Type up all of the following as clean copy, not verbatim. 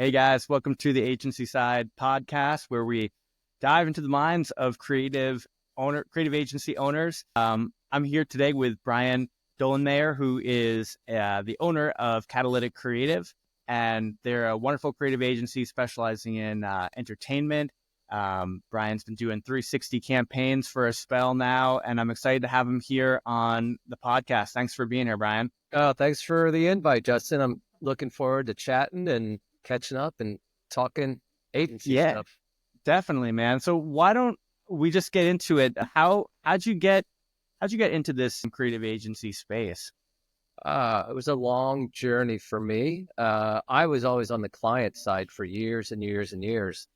Hey guys, welcome to the Agency Side podcast, where we dive into the minds of creative agency owners. I'm here today with Brian Dolan, who is the owner of Catalytic Creative, and they're a wonderful creative agency specializing in entertainment. Brian's been doing 360 campaigns for a spell now, and I'm excited to have him here on the podcast. Thanks for being here, Brian. Thanks for the invite, Justin. I'm looking forward to chatting and catching up and talking agency stuff. Definitely, man. So why don't we just get into it? How'd you get into this creative agency space? It was a long journey for me. I was always on the client side for years and years and years.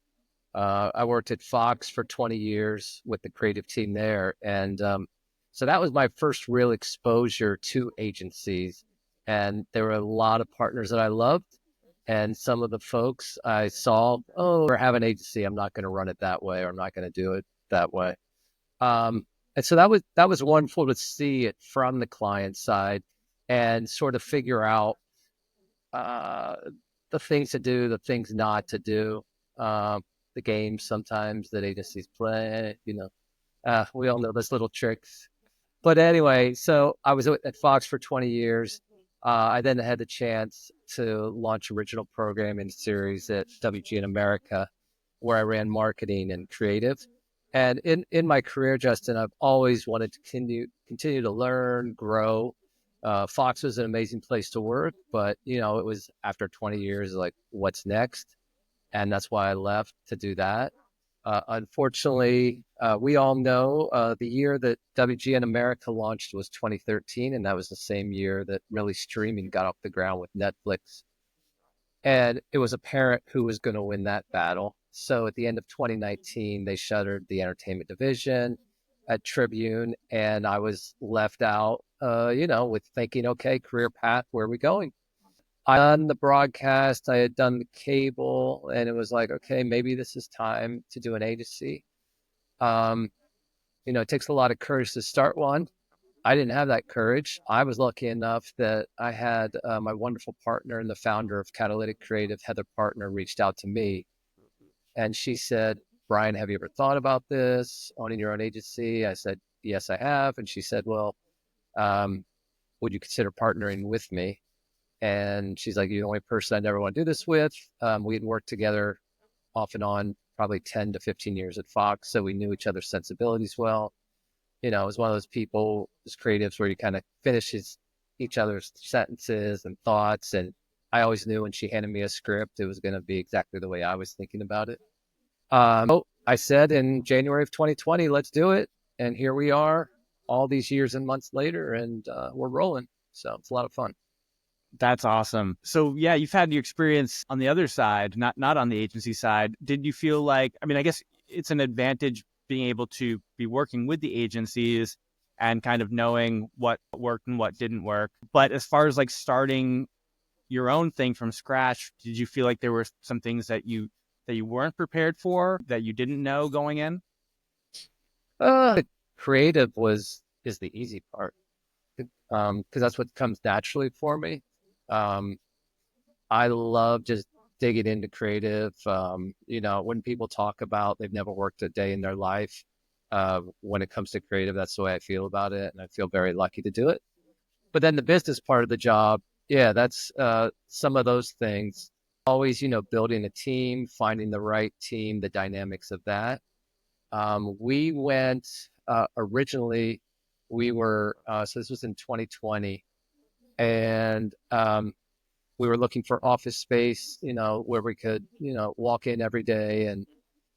I worked at Fox for 20 years with the creative team there. And so that was my first real exposure to agencies. And there were a lot of partners that I loved. And some of the folks I saw, we have an agency, I'm not going to run it that way, or I'm not going to do it that way. And so that was wonderful to see it from the client side and sort of figure out the things to do, the things not to do, the games sometimes that agencies play. We all know those little tricks. But anyway, so I was at Fox for 20 years. I then had the chance to launch original programming series at WGN America, where I ran marketing and creative. And in my career, Justin, I've always wanted to continue to learn, grow. Fox was an amazing place to work, but it was after 20 years, like, what's next? And that's why I left to do that. Unfortunately, we all know the year that WGN America launched was 2013, and that was the same year that really streaming got off the ground with Netflix. And it was apparent who was going to win that battle. So at the end of 2019, they shuttered the entertainment division at Tribune, and I was left out, with thinking, okay, career path, where are we going? I had done the broadcast, I had done the cable, and it was like, okay, maybe this is time to do an agency. It takes a lot of courage to start one. I didn't have that courage. I was lucky enough that I had my wonderful partner and the founder of Catalytic Creative, Heather Partner, reached out to me. And she said, Brian, have you ever thought about this, owning your own agency? I said, yes, I have. And she said, well, would you consider partnering with me? And she's like, you're the only person I never want to do this with. We had worked together off and on probably 10 to 15 years at Fox, so we knew each other's sensibilities well. It was one of those people, as creatives, where you kind of finish each other's sentences and thoughts. And I always knew when she handed me a script, it was going to be exactly the way I was thinking about it. So I said in January of 2020, let's do it. And here we are all these years and months later, and we're rolling. So it's a lot of fun. That's awesome. So yeah, you've had your experience on the other side, not on the agency side. Did you feel like, I guess it's an advantage being able to be working with the agencies and kind of knowing what worked and what didn't work. But as far as like starting your own thing from scratch, did you feel like there were some things that you weren't prepared for, that you didn't know going in? Creative is the easy part, because that's what comes naturally for me. I love just digging into creative. When people talk about they've never worked a day in their life, when it comes to creative, that's the way I feel about it. And I feel very lucky to do it. But then the business part of the job, yeah, that's some of those things. Always, building a team, finding the right team, the dynamics of that. We went, originally, so this was in 2020. And we were looking for office space, where we could, walk in every day and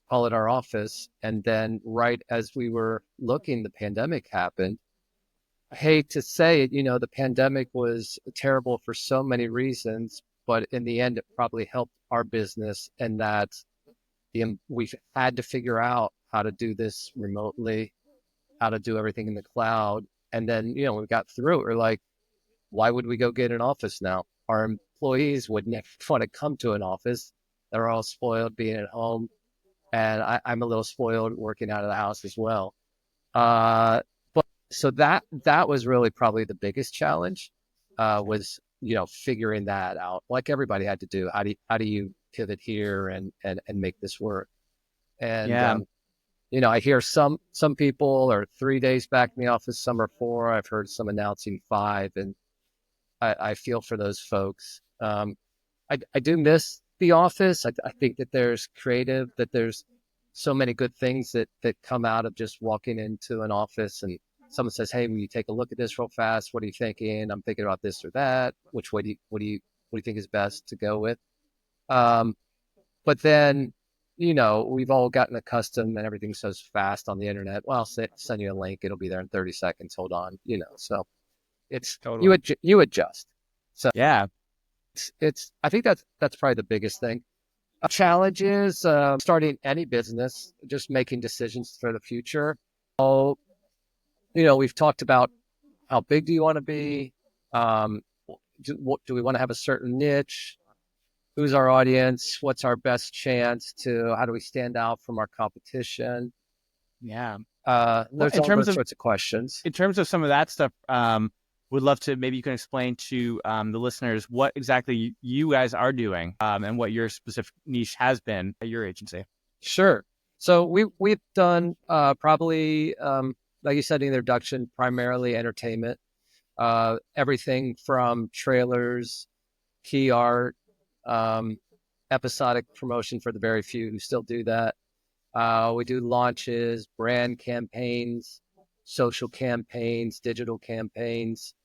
call it our office. And then right as we were looking, the pandemic happened. I hate to say it, the pandemic was terrible for so many reasons, but in the end, it probably helped our business, and that we've had to figure out how to do this remotely, how to do everything in the cloud. And then, we got through it. We're like, why would we go get an office now? Our employees would never want to come to an office. They're all spoiled being at home. And I'm a little spoiled working out of the house as well. So that was really probably the biggest challenge, was, figuring that out, like everybody had to do. How do you pivot here and make this work. And, Yeah. I hear some people are 3 days back in the office, some are 4. I've heard some announcing 5, and I feel for those folks. I do miss the office. I think that there's so many good things that come out of just walking into an office and someone says, "Hey, will you take a look at this real fast? What are you thinking? I'm thinking about this or that. Which way what do you think is best to go with?" Um, but then, we've all gotten accustomed and everything's so fast on the internet. Well, I'll send you a link. It'll be there in 30 seconds. Hold on. So it's, Totally. you adjust. So Yeah. I think that's probably the biggest thing. A challenge is starting any business, just making decisions for the future. Oh, we've talked about how big do you want to be? Um, do we want to have a certain niche? Who's our audience? What's our best chance to? How do we stand out from our competition? Yeah. Well, There's all those sorts of questions. in terms of some of that stuff, would love to, maybe you can explain to the listeners what exactly you guys are doing, and what your specific niche has been at your agency. Sure. So we've done probably like you said in the introduction, primarily entertainment. Everything from trailers, key art, episodic promotion for the very few who still do that. We do launches, brand campaigns, social campaigns, digital campaigns,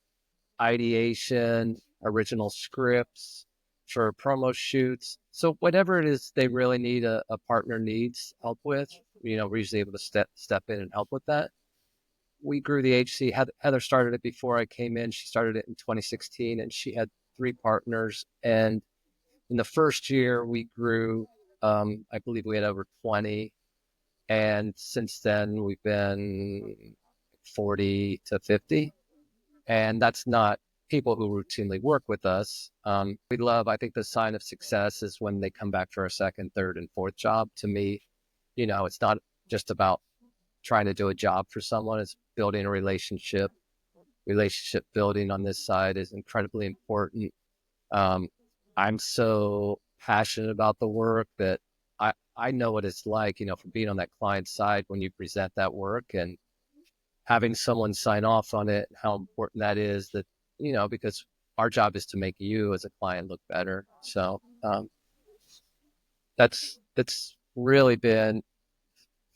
ideation, original scripts for promo shoots. So whatever it is they really need a partner needs help with, we're usually able to step in and help with that. We grew the agency. Heather started it before I came in. She started it in 2016, and she had 3 partners. And in the first year, we grew. I believe we had over 20, and since then we've been 40 to 50. And that's not people who routinely work with us. I think the sign of success is when they come back for a second, third, and fourth job. To me, it's not just about trying to do a job for someone. It's building a relationship. Relationship building on this side is incredibly important. I'm so passionate about the work that I know what it's like, from being on that client side when you present that work and having someone sign off on it, how important that is, that, because our job is to make you as a client look better. So that's really been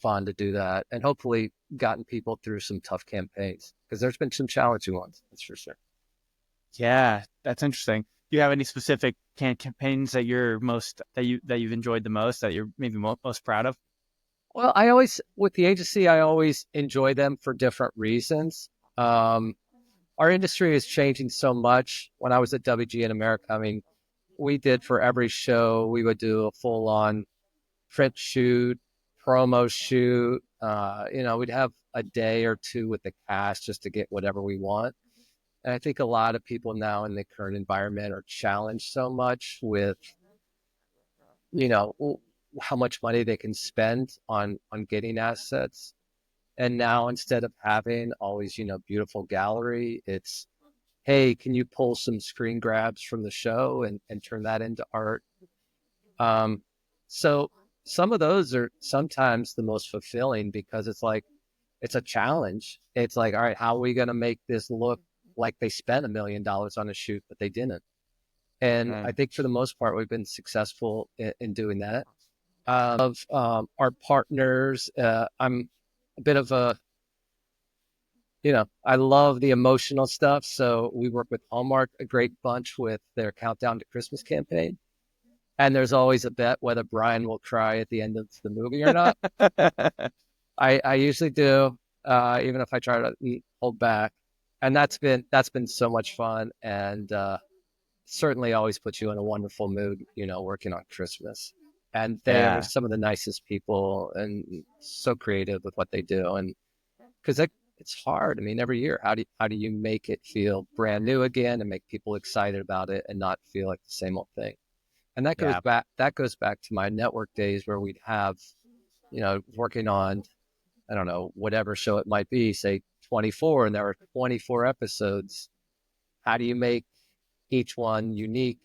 fun to do that, and hopefully gotten people through some tough campaigns, because there's been some challenging ones, that's for sure. Yeah, that's interesting. Do you have any specific campaigns that you've enjoyed the most, that you're maybe most proud of? Well, with the agency, I always enjoy them for different reasons. Our industry is changing so much. When I was at WG in America, I mean, we did, for every show, we would do a full-on print shoot, promo shoot. We'd have a day or two with the cast just to get whatever we want. And I think a lot of people now in the current environment are challenged so much with, how much money they can spend on getting assets. And now, instead of having always, beautiful gallery, it's, hey, can you pull some screen grabs from the show and turn that into art? So some of those are sometimes the most fulfilling, because it's a challenge. It's like, all right, how are we going to make this look like they spent $1 million on a shoot, but they didn't? And I think for the most part, we've been successful in doing that. Of our partners, I'm a bit of I love the emotional stuff. So we work with Hallmark a great bunch with their Countdown to Christmas campaign. And there's always a bet whether Brian will cry at the end of the movie or not. I usually do, even if I try to hold back. And that's been so much fun, and certainly always puts you in a wonderful mood, working on Christmas. And they are Yeah. some of the nicest people and so creative with what they do. And because it's hard. I mean, every year, how do you make it feel brand new again and make people excited about it and not feel like the same old thing? And that goes Yeah. back to my network days, where we'd have, working on, I don't know, whatever show it might be, say 24, and there are 24 episodes. How do you make each one unique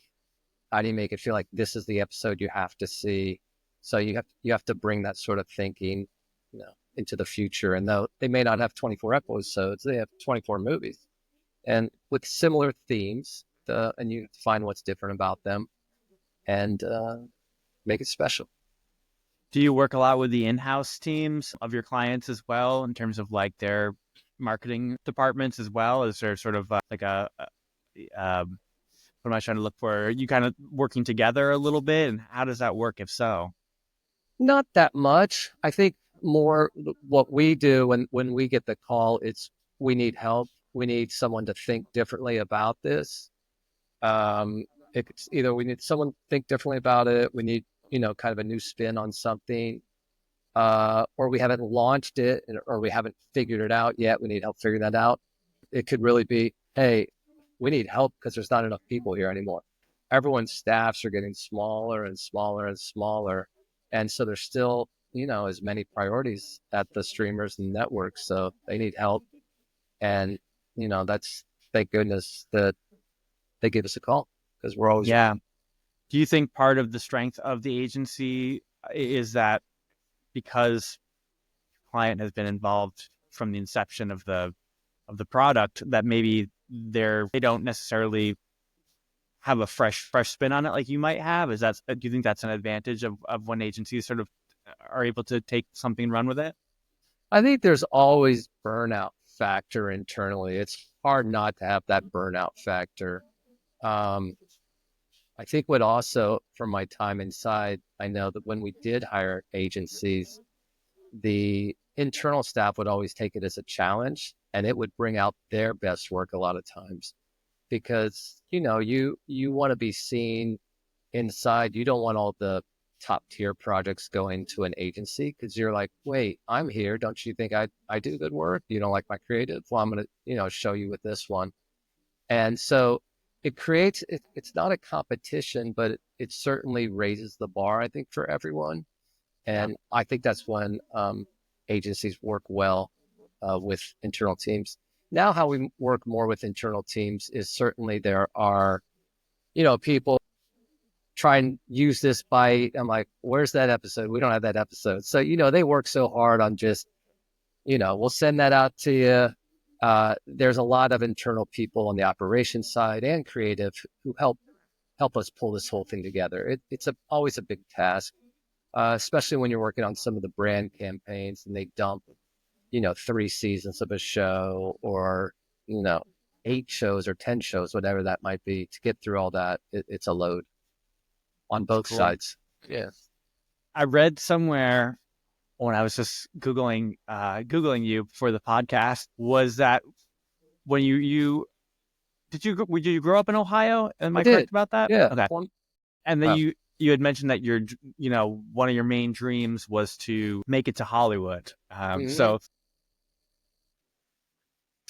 How do you make it feel like this is the episode you have to see? So you have to bring that sort of thinking, into the future. And though they may not have 24 episodes, they have 24 movies, and with similar themes. And you find what's different about them, and make it special. Do you work a lot with the in-house teams of your clients as well, in terms of like their marketing departments as well? Is there sort of like what am I trying to look for? Are you kind of working together a little bit, and how does that work if so? Not that much. I think more what we do when we get the call, it's we need help. We need someone to think differently about this. It's either we need someone to think differently about it. We need, kind of a new spin on something, or we haven't launched it, or we haven't figured it out yet. We need help figuring that out. It could really be, hey, we need help because there's not enough people here anymore. Everyone's staffs are getting smaller and smaller and smaller. And so there's still, as many priorities at the streamers and networks. So they need help. And, thank goodness that they give us a call, because we're always. Yeah. Do you think part of the strength of the agency is that because the client has been involved from the inception of the product, that maybe they don't necessarily have a fresh spin on it like you might have? Do you think that's an advantage of when agencies sort of are able to take something and run with it? I think there's always burnout factor internally. It's hard not to have that burnout factor. I think what also, from my time inside, I know that when we did hire agencies, the internal staff would always take it as a challenge, and it would bring out their best work a lot of times, because, you want to be seen inside. You don't want all the top tier projects going to an agency, because you're like, wait, I'm here. Don't you think I do good work? You don't like my creative? Well, I'm going to, show you with this one. And so it creates, it's not a competition, but it certainly raises the bar, I think, for everyone. And I think that's when agencies work well with internal teams. Now, how we work more with internal teams is certainly there are, people try and use this by, I'm like, where's that episode? We don't have that episode. So, they work so hard on just, we'll send that out to you. There's a lot of internal people on the operations side and creative who help us pull this whole thing together. It's always a big task, especially when you're working on some of the brand campaigns and they dump, 3 seasons of a show, or, 8 shows or 10 shows, whatever that might be. To get through all that, it's a load on both sides. Yeah. I read somewhere when I was just Googling you for the podcast, was that when did you grow up in Ohio? Am I correct about that? Yeah. Okay. And then you had mentioned that one of your main dreams was to make it to Hollywood. So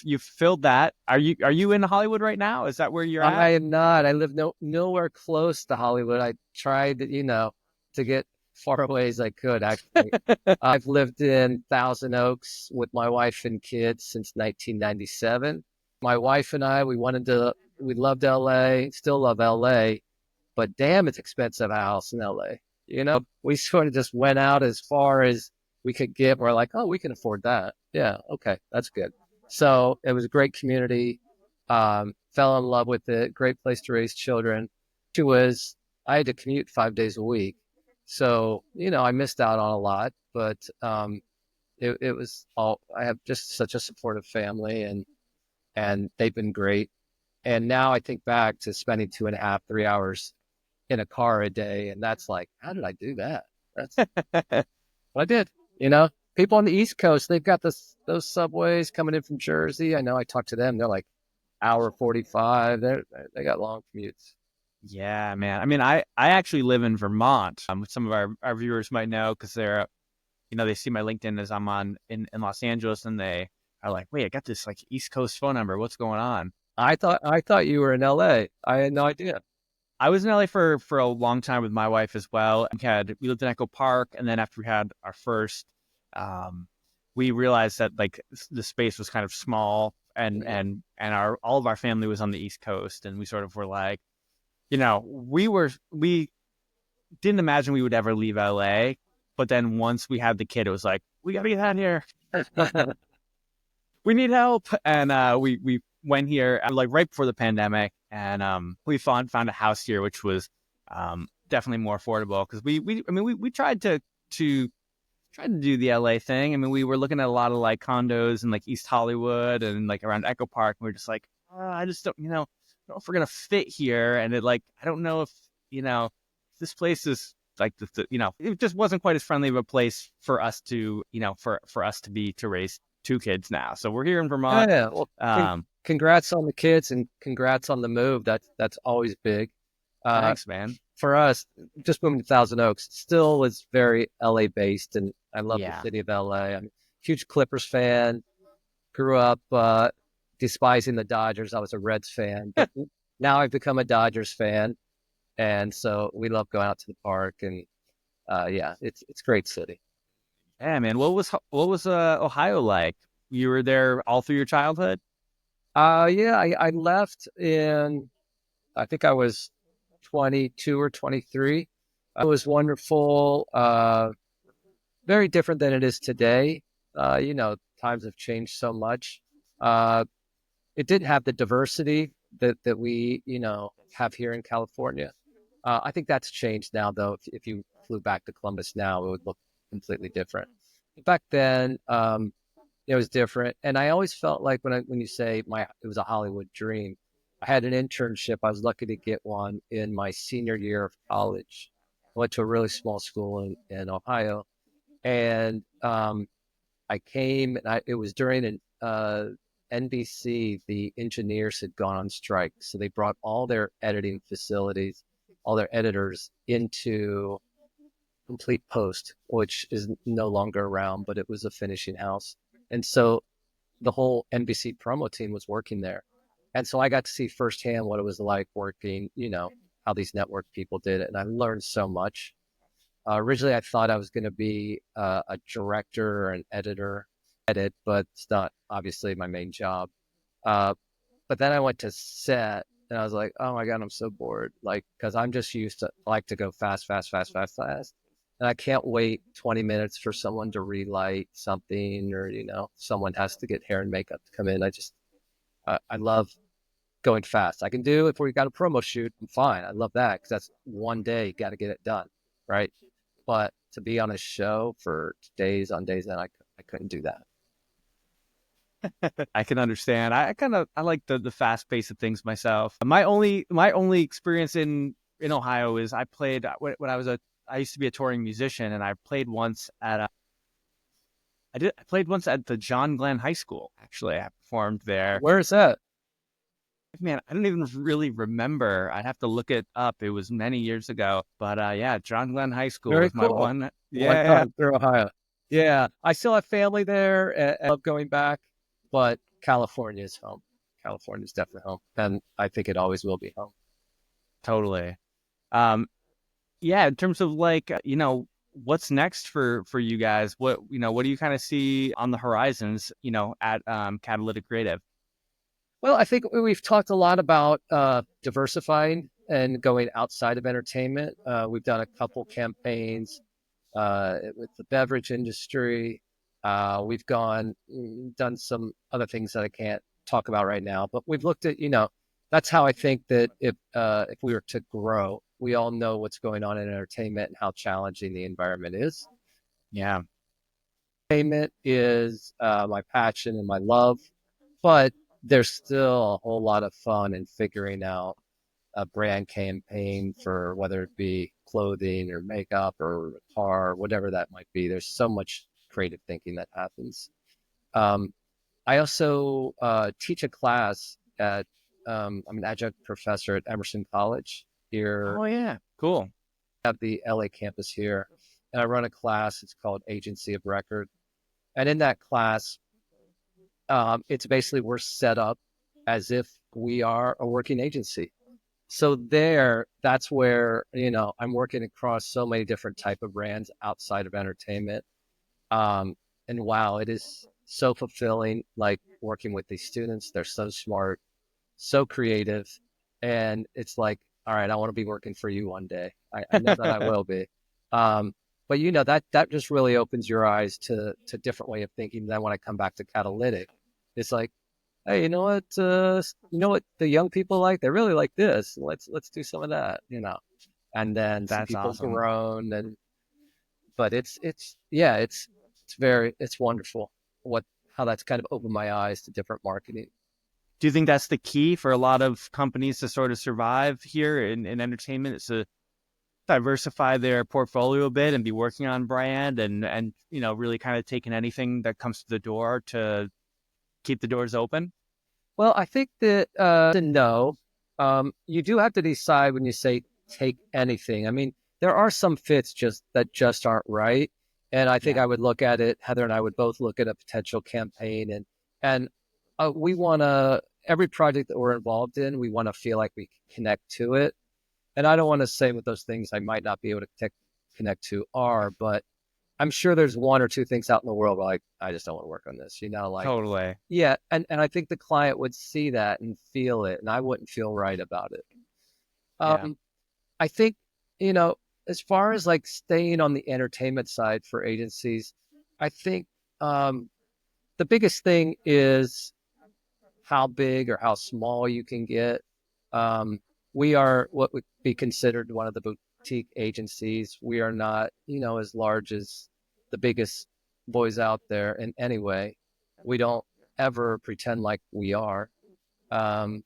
you filled that. Are you in Hollywood right now? Is that where you're at? I am not. I live nowhere close to Hollywood. I tried, to get far away as I could, actually. I've lived in Thousand Oaks with my wife and kids since 1997. My wife and I, we loved LA, still love LA, but damn, it's expensive a house in LA. We sort of just went out as far as we could get. We're like, oh, we can afford that. Yeah, okay, that's good. So it was a great community. Fell in love with it. Great place to raise children. I had to commute 5 days a week. So, I missed out on a lot, but it was all, I have just such a supportive family, and they've been great. And now I think back to spending 2.5, 3 hours in a car a day. And that's like, how did I do that? That's what I did. People on the East Coast, they've got those subways coming in from Jersey. I know, I talked to them. They're like hour 45. They got long commutes. Yeah, man. I mean, I actually live in Vermont. Some of our viewers might know, because they're, they see my LinkedIn as I'm in Los Angeles, and they are like, wait, I got this like East Coast phone number. What's going on? I thought you were in LA. I had no idea. I was in LA for a long time with my wife as well. We lived in Echo Park, and then after we had our first, we realized that like the space was kind of small, and all of our family was on the East Coast, and we sort of were like, we didn't imagine we would ever leave LA, but then once we had the kid, it was like, we got to get out of here. We need help. And we went here like right before the pandemic, and we found a house here, which was definitely more affordable because we tried to do the LA thing. I mean, we were looking at a lot of like condos in like East Hollywood and like around Echo Park. And we were just like, I just don't, I don't know if we're gonna fit here, and it like I don't know if this place is like it just wasn't quite as friendly of a place for us to for us to be to raise two kids now. So we're here in Vermont. Yeah. Well, congrats on the kids and congrats on the move. That's always big. Thanks, man. For us, just moving to Thousand Oaks still was very LA based, and I love the city of LA. I'm a huge Clippers fan. Grew up despising the Dodgers. I was a Reds fan, but now I've become a Dodgers fan, and so we love going out to the park. And it's a great city. Yeah, man. What was Ohio like? You were there all through your childhood? I left I think I was 22 or 23. It was wonderful. Very different than it is today. Times have changed so much. It didn't have the diversity that we, have here in California. I think that's changed now, though. If you flew back to Columbus now, it would look completely different. Back then, it was different. And I always felt like when you say it was a Hollywood dream, I had an internship. I was lucky to get one in my senior year of college. I went to a really small school in Ohio, and I came. And it was during an NBC. The engineers had gone on strike, so they brought all their editing facilities, all their editors into Complete Post, which is no longer around, but it was a finishing house, and so the whole NBC promo team was working there. And so I got to see firsthand what it was like working, how these network people did it. And I learned so much. Originally, I thought I was going to be a director or an editor, but it's not obviously my main job. But then I went to set and I was like, oh my God, I'm so bored. Like, because I'm just used to like to go fast, fast, fast, fast, fast. And I can't wait 20 minutes for someone to relight something or, someone has to get hair and makeup to come in. I love going fast. I can do if we got a promo shoot, I'm fine. I love that because that's one day, got to get it done, right? But to be on a show for days on days, then I couldn't do that. I can understand. I like the fast pace of things myself. My only experience in Ohio is I played when I used to be a touring musician, and I played once at I played once at the John Glenn High School. Actually, I performed there. Where is that? Man, I don't even really remember. I'd have to look it up. It was many years ago. But John Glenn High School was my one. Yeah, through Ohio. Yeah, I still have family there. And I love going back, but California is home. California is definitely home, and I think it always will be home. Totally. In terms of like, what's next for you guys? What do you kind of see on the horizons, at Catalytic Creative? Well, I think we've talked a lot about diversifying and going outside of entertainment. We've done a couple campaigns with the beverage industry. We've done some other things that I can't talk about right now, but we've looked at, that's how I think that if we were to grow, we all know what's going on in entertainment and how challenging the environment is. Yeah. Entertainment is my passion and my love, but there's still a whole lot of fun in figuring out a brand campaign for whether it be clothing or makeup or a car, whatever that might be. There's so much creative thinking that happens. I also teach a class I'm an adjunct professor at Emerson College here. Oh, yeah. Cool. I have the LA campus here, and I run a class. It's called Agency of Record. And in that class, it's basically we're set up as if we are a working agency. So that's where, I'm working across so many different type of brands outside of entertainment. And wow, it is so fulfilling, like working with these students. They're so smart, so creative. And it's like all right, I want to be working for you one day. I know that I will be. But that just really opens your eyes to different way of thinking. Then when I come back to Catalytic, it's like, hey, you know what? You know what the young people like? They really like this. Let's do some of that. And then some That's people awesome. grown, but it's wonderful how that's kind of opened my eyes to different marketing. Do you think that's the key for a lot of companies to sort of survive here in entertainment? It's to diversify their portfolio a bit and be working on brand and really kind of taking anything that comes to the door to keep the doors open? Well, I think that no, you do have to decide when you say take anything. I mean, there are some fits that just aren't right, and I think Yeah, I would look at it. Heather and I would both look at a potential campaign, and we want to every project that we're involved in, we want to feel like we can connect to it. And I don't want to say what those things I might not be able to connect to are, but I'm sure there's one or two things out in the world where like I just don't want to work on this. Like totally. yeah, and I think the client would see that and feel it, and I wouldn't feel right about it. Yeah. Um, I think, you know, as far as like staying on the entertainment side for agencies, I think the biggest thing is how big or how small you can get. We are what would be considered one of the boutique agencies. We are not, as large as the biggest boys out there in any way. We don't ever pretend like we are. Um,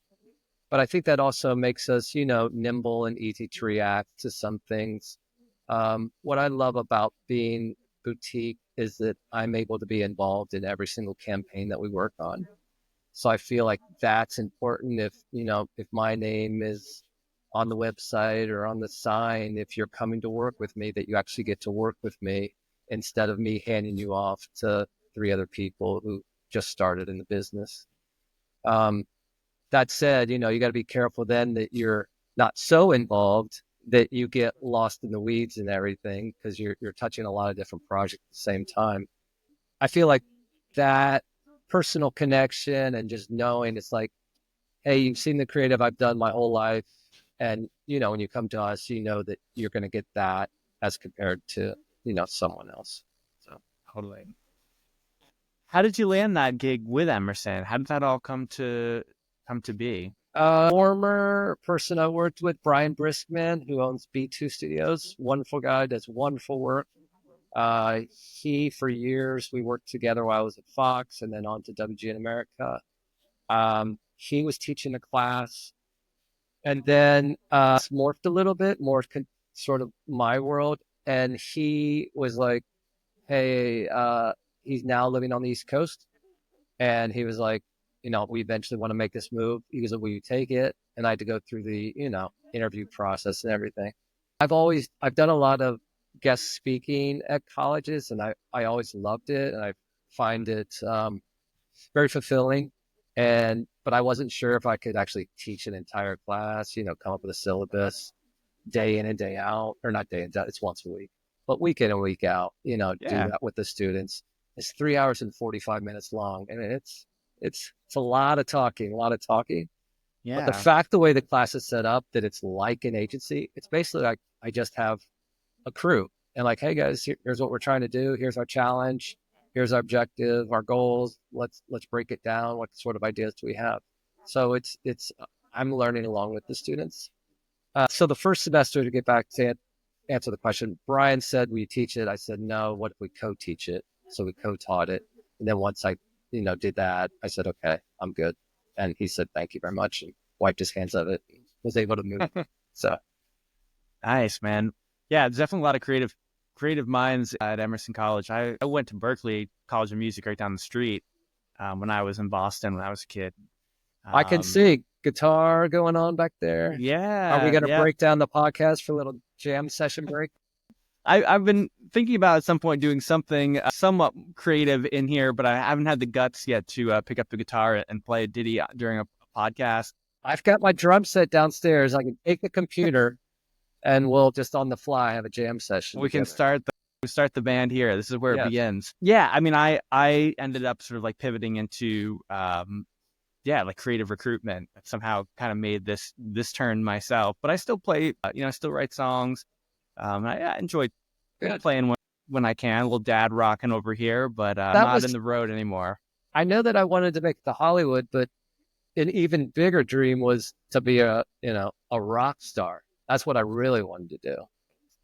but I think that also makes us, nimble and easy to react to some things. What I love about being boutique is that I'm able to be involved in every single campaign that we work on. So I feel like that's important. If my name is on the website or on the sign, if you're coming to work with me, that you actually get to work with me instead of me handing you off to three other people who just started in the business. That said, you got to be careful then that you're not so involved that you get lost in the weeds and everything because you're touching a lot of different projects at the same time. I feel like that personal connection and just knowing it's like, hey, you've seen the creative I've done my whole life. And, when you come to us, you know that you're going to get that as compared to, someone else. So Totally. How did you land that gig with Emerson? How did that all come to be? Former person I worked with, Brian Briskman, who owns B2 Studios, wonderful guy, does wonderful work. For years, we worked together while I was at Fox and then on to WGN America. He was teaching a class and then morphed a little bit, more sort of my world. And he was like, hey, he's now living on the East Coast. And he was like, we eventually want to make this move. He goes, will you take it? And I had to go through the, interview process and everything. I've done a lot of guest speaking at colleges and I always loved it. And I find it very fulfilling. But I wasn't sure if I could actually teach an entire class, come up with a syllabus day in and day out, or not day in, it's once a week, but week in and week out, do Yeah. that with the students. It's 3 hours and 45 minutes long. And it's a lot of talking. But Yeah. the way the class is set up, that it's like an agency, it's basically like I just have a crew and like, hey guys, here's what we're trying to do. Here's our challenge. Here's our objective, our goals. Let's break it down. What sort of ideas do we have? So I'm learning along with the students. So the first semester, to get back to answer the question, Brian said, will you teach it? I said, no, what if we co-teach it? So we co-taught it. And then once I, did that, I said, okay, I'm good. And he said, thank you very much. And wiped his hands of it. Was able to move. So Nice, man. Yeah, there's definitely a lot of creative minds at Emerson College. I went to Berkeley College of Music right down the street when I was in Boston when I was a kid. I can see guitar going on back there. Are we Yeah, going to yeah. break down the podcast for a little jam session break? I've been thinking about at some point doing something somewhat creative in here, but I haven't had the guts yet to pick up the guitar and play a ditty during a podcast. I've got my drum set downstairs. I can take the computer and we'll just on the fly have a jam session We can together. start the band here. This is where it Yes. begins. Yeah, I mean, I ended up sort of like pivoting into like creative recruitment. I've somehow kind of made this turn myself, but I still play, I still write songs. I enjoy playing when I can. A little dad rocking over here, but not in the road anymore. I know that I wanted to make it to Hollywood, but an even bigger dream was to be a rock star. That's what I really wanted to do.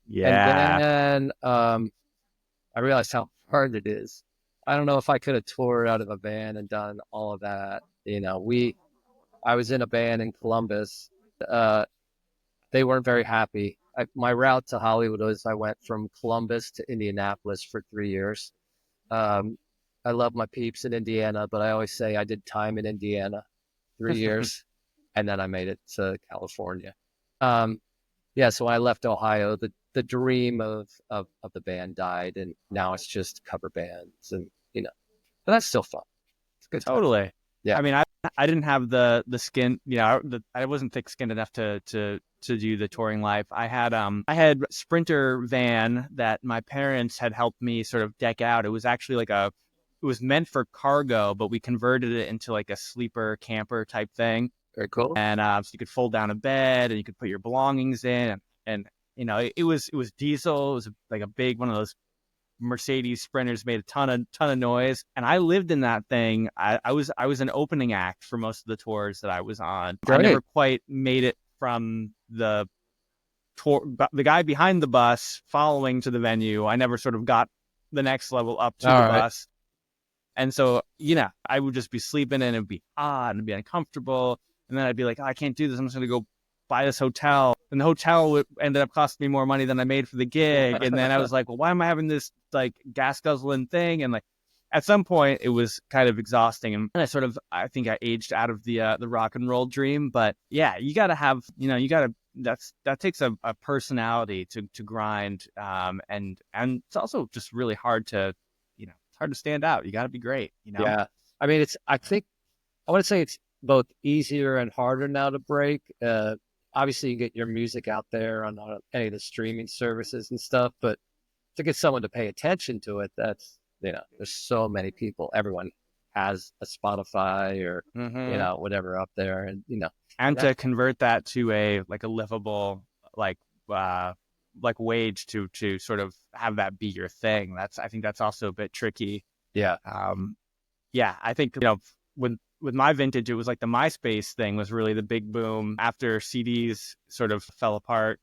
Yeah. And then I realized how hard it is. I don't know if I could have toured out of a band and done all of that. I was in a band in Columbus. They weren't very happy. My route to Hollywood was I went from Columbus to Indianapolis for 3 years. I love my peeps in Indiana, but I always say I did time in Indiana, 3 years, and then I made it to California. So when I left Ohio, the dream of the band died, and now it's just cover bands, and but that's still fun. It's good. Totally. Time. Yeah. I mean, I didn't have the skin, I wasn't thick-skinned enough to do the touring life. I had Sprinter van that my parents had helped me sort of deck out. It was actually it was meant for cargo, but we converted it into like a sleeper camper type thing. Very cool. And so you could fold down a bed and you could put your belongings in, and it was diesel. It was like a big one of those Mercedes Sprinters, made a ton of noise, and I lived in that thing. I was an opening act for most of the tours that I was on. Great. I never quite made it from the guy behind the bus following to the venue. I never sort of got the next level up to the bus. And so, I would just be sleeping and it'd be hot and it'd be uncomfortable. And then I'd be like, I can't do this. I'm just going to go buy this hotel. And the hotel ended up costing me more money than I made for the gig. And then I was like, well, why am I having this like gas guzzling thing? And like at some point it was kind of exhausting. And I think I aged out of the rock and roll dream. But yeah, you got to have, that takes a personality to grind. And it's also just really hard to, hard to stand out. You got to be great, Yeah. I mean, I want to say it's both easier and harder now to break. Obviously you get your music out there on any of the streaming services and stuff, but to get someone to pay attention to it, that's, there's so many people. Everyone has a Spotify or, whatever up there. And, to convert that to a livable, wage to sort of have that be your thing. I think that's also a bit tricky. Yeah. I think, with my vintage, it was like the MySpace thing was really the big boom after CDs sort of fell apart.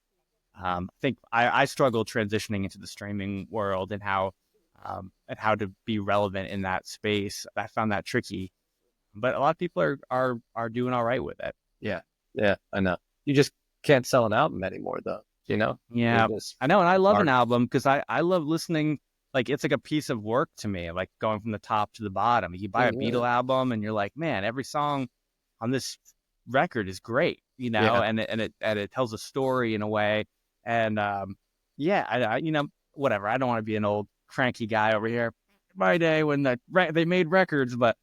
I think I struggled transitioning into the streaming world and how to be relevant in that space. I found that tricky, but a lot of people are doing all right with it. Yeah. Yeah, I know. You just can't sell an album anymore though, Yeah, I know. And I love an album because I love listening. Like, it's like a piece of work to me, like going from the top to the bottom. You buy a Beatle album and you're like, man, every song on this record is great, and it tells a story in a way. And I whatever. I don't want to be an old cranky guy over here. My day when they made records, but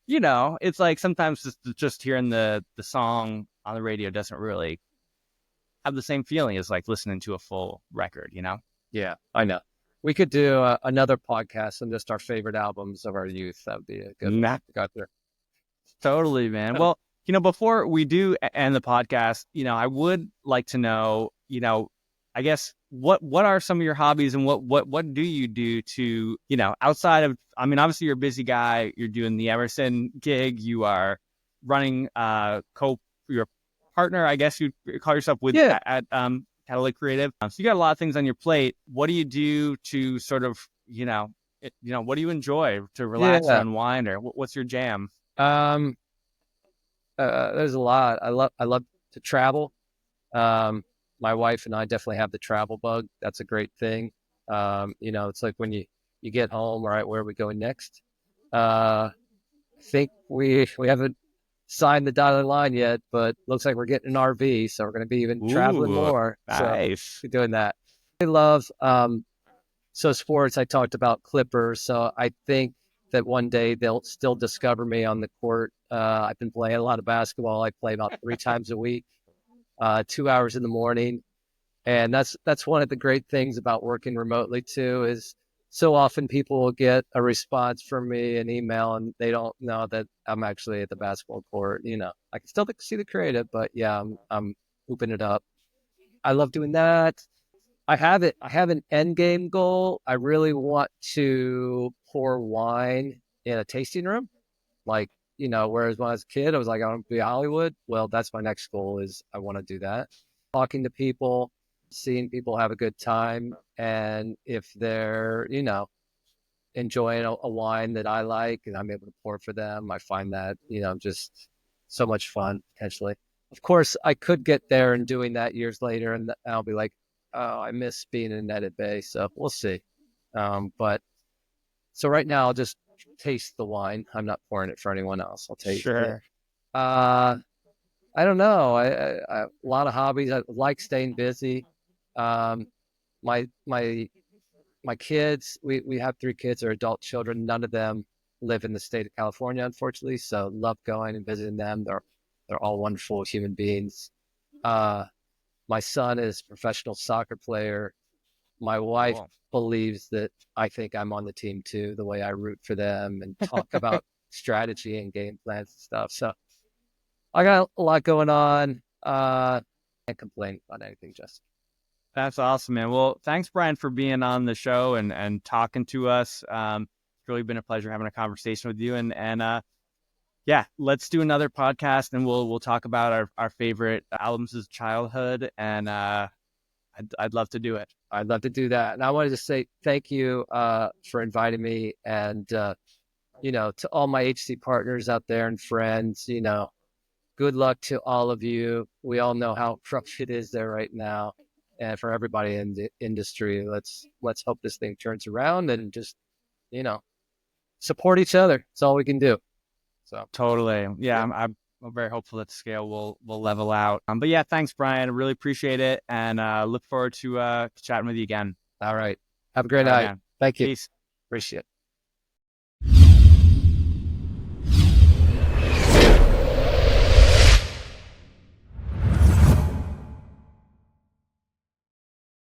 it's like sometimes just hearing the song on the radio doesn't really have the same feeling as like listening to a full record, Yeah, I know. We could do another podcast on just our favorite albums of our youth. That would be a good one. Got there. Totally, man. Well, before we do end the podcast, I would like to know, I guess what are some of your hobbies and what do you do to, outside of, I mean, obviously you're a busy guy, you're doing the Emerson gig, you are running your partner, I guess you call yourself with at Catalytic Creative. So you got a lot of things on your plate. What do you do to sort of, what do you enjoy to relax or unwind, or what's your jam? There's a lot. I love to travel. My wife and I definitely have the travel bug. That's a great thing. It's like when you get home, all right, where are we going next? I think we haven't signed the dotted line yet, but looks like we're getting an RV, so we're going to be even traveling more. Nice. So we're doing that. I love sports. I talked about Clippers, so I think that one day they'll still discover me on the court. I've been playing a lot of basketball. I play about 3 times a week, 2 hours in the morning, and that's one of the great things about working remotely too, is so often people will get a response from me, an email, and they don't know that I'm actually at the basketball court. I can still see the creative, but yeah, I'm hooping it up. I love doing that. I have it. I have an end game goal. I really want to pour wine in a tasting room. Like, whereas when I was a kid, I was like, I want to be Hollywood. Well, that's my next goal is I want to do that. Talking to people, seeing people have a good time. And if they're, enjoying a wine that I like and I'm able to pour for them, I find that, just so much fun potentially. Of course, I could get there and doing that years later and I'll be like, oh, I miss being in Netted Bay. So we'll see. But so right now I'll just taste the wine. I'm not pouring it for anyone else. I'll taste it. Sure. I don't know. I a lot of hobbies. I like staying busy. Um, my my my kids. We have 3 kids. Are adult children. None of them live in the state of California, unfortunately. So love going and visiting them. They're all wonderful human beings. My son is a professional soccer player. My wife Cool. believes that I think I'm on the team too, the way I root for them and talk about strategy and game plans and stuff. So I got a lot going on. Can't complain about anything, Justin. That's awesome, man. Well, thanks, Brian, for being on the show and talking to us. It's really been a pleasure having a conversation with you. And yeah, let's do another podcast and we'll talk about our favorite albums as childhood. And I'd love to do it. I'd love to do that. And I wanted to say thank you for inviting me and, to all my HC partners out there and friends, good luck to all of you. We all know how rough it is there right now. And for everybody in the industry, let's hope this thing turns around and just, support each other. It's all we can do. So Totally. Yeah, yeah. I'm very hopeful that the scale will level out. But yeah, thanks, Brian. I really appreciate it, and look forward to chatting with you again. All right. Have a great All right, night. man. Thank you. Peace. Appreciate it.